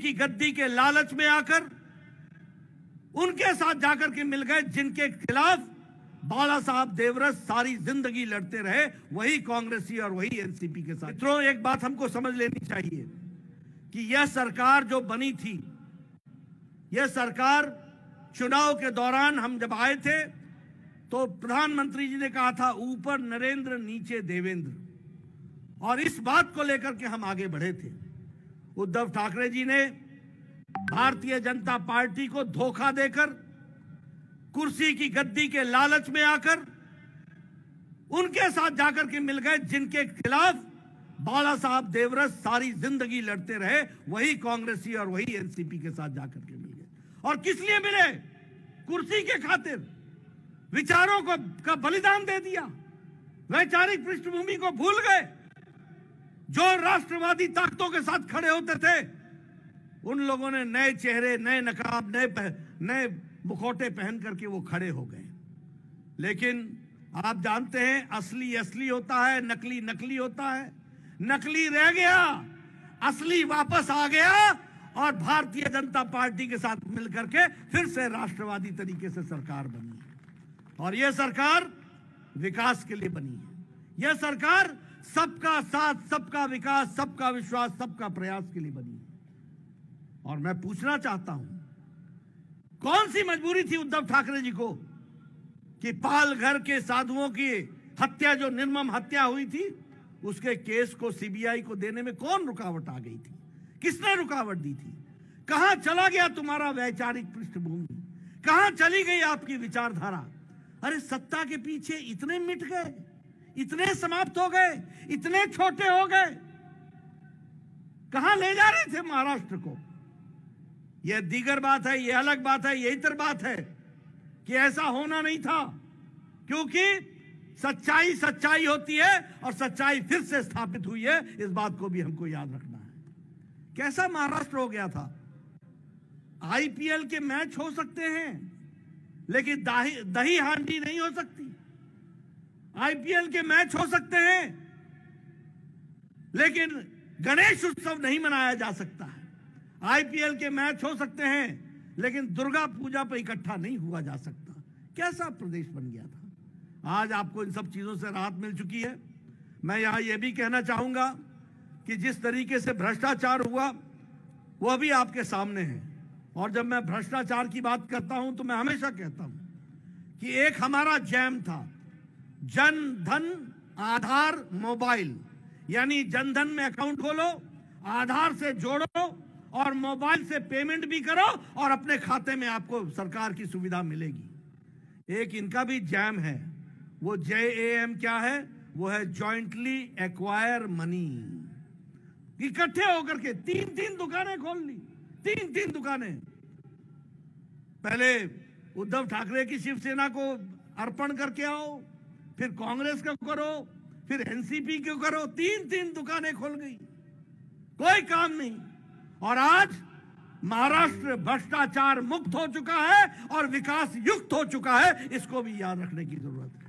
की गद्दी के लालच में आकर उनके साथ जाकर के मिल गए जिनके खिलाफ बाला साहब देवरस सारी जिंदगी लड़ते रहे, वही कांग्रेसी और वही एनसीपी के साथ। मित्रों, एक बात हमको समझ लेनी चाहिए कि यह सरकार जो बनी थी, यह सरकार चुनाव के दौरान हम जब आए थे तो प्रधानमंत्री जी ने कहा था ऊपर नरेंद्र नीचे देवेंद्र, और इस बात को लेकर के हम आगे बढ़े थे। उद्धव ठाकरे जी ने भारतीय जनता पार्टी को धोखा देकर, कुर्सी की गद्दी के लालच में आकर उनके साथ जाकर के मिल गए जिनके खिलाफ बाला साहब देवरस सारी जिंदगी लड़ते रहे, वही कांग्रेसी और वही एनसीपी के साथ जाकर के मिल गए। और किस लिए मिले? कुर्सी के खातिर विचारों को का बलिदान दे दिया, वैचारिक पृष्ठभूमि को भूल गए। जो राष्ट्रवादी ताकतों के साथ खड़े होते थे उन लोगों ने नए चेहरे, नए नकाब, नए मुखौटे पहन करके वो खड़े हो गए। लेकिन आप जानते हैं असली असली होता है, नकली नकली होता है। नकली रह गया, असली वापस आ गया और भारतीय जनता पार्टी के साथ मिलकर के फिर से राष्ट्रवादी तरीके से सरकार बनी है। और यह सरकार विकास के लिए बनी है। यह सरकार सबका साथ, सबका विकास, सबका विश्वास, सबका प्रयास के लिए बनी है। और मैं पूछना चाहता हूं, कौन सी मजबूरी थी उद्धव ठाकरे जी को कि पालघर के साधुओं की हत्या, जो निर्मम हत्या हुई थी, उसके केस को सीबीआई को देने में कौन रुकावट आ गई थी? किसने रुकावट दी थी? कहां चला गया तुम्हारा वैचारिक पृष्ठभूमि? कहां चली गई आपकी विचारधारा? अरे सत्ता के पीछे इतने मिट गए, इतने समाप्त हो गए, इतने छोटे हो गए। कहां ले जा रहे थे महाराष्ट्र को? यह दीगर बात है, यह अलग बात है, यही तर बात है कि ऐसा होना नहीं था, क्योंकि सच्चाई सच्चाई होती है और सच्चाई फिर से स्थापित हुई है। इस बात को भी हमको याद रखना है। कैसा महाराष्ट्र हो गया था? आईपीएल के मैच हो सकते हैं लेकिन दही हांडी नहीं हो सकती। आईपीएल के मैच हो सकते हैं लेकिन गणेश उत्सव नहीं मनाया जा सकता है। आईपीएल के मैच हो सकते हैं लेकिन दुर्गा पूजा पर इकट्ठा नहीं हुआ जा सकता। कैसा प्रदेश बन गया था? आज आपको इन सब चीजों से राहत मिल चुकी है। मैं यहां यह भी कहना चाहूंगा कि जिस तरीके से भ्रष्टाचार हुआ वह भी आपके सामने है। और जब मैं भ्रष्टाचार की बात करता हूं तो मैं हमेशा कहता हूं कि एक हमारा जैम था, जन धन आधार मोबाइल, यानी जनधन में अकाउंट खोलो, आधार से जोड़ो और मोबाइल से पेमेंट भी करो और अपने खाते में आपको सरकार की सुविधा मिलेगी। एक इनका भी जैम है, वो JAM क्या है? वो है जॉइंटली एक्वायर मनी। इकट्ठे होकर के तीन दुकानें खोल ली, तीन दुकानें। पहले उद्धव ठाकरे की शिवसेना को अर्पण करके आओ, फिर कांग्रेस का करो, फिर एनसीपी को करो, तीन दुकानें खोल गई, कोई काम नहीं। और आज महाराष्ट्र भ्रष्टाचार मुक्त हो चुका है और विकास युक्त हो चुका है। इसको भी याद रखने की जरूरत है।